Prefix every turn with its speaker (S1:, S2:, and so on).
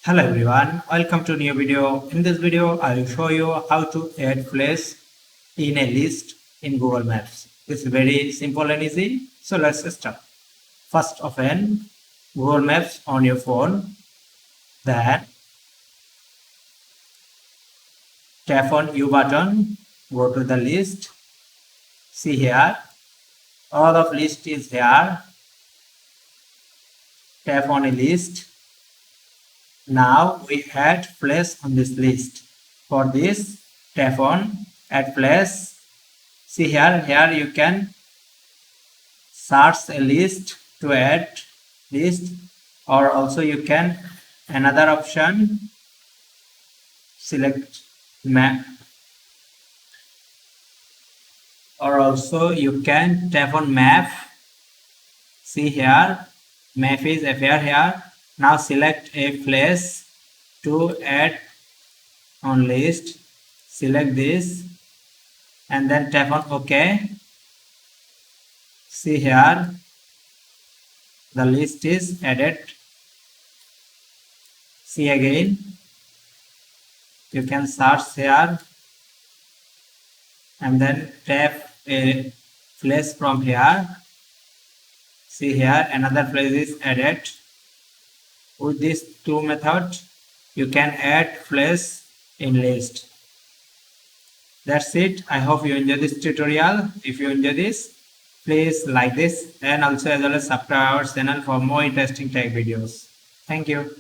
S1: Hello everyone, welcome to a new video. In this video, I will show you how to add place in a list in Google Maps. It's very simple and easy. So let's start. First open Google Maps on your phone. Then tap on U button. Go to the list. See here. All of list is here. Tap on a list. Now we add place on this list. For this, tap on add place. See here you can search a list to add list, or also you can another option select map, or also you can tap on map. See here map is appear here. Now select a place to add on list. Select this and then tap on OK. See here the list is added. See again, you can search here and then tap a place from here. See here another place is added. With these two methods, you can add place in list. That's it. I hope you enjoy this tutorial. If you enjoy this, please like this and also as well as subscribe our channel for more interesting tech videos. Thank you.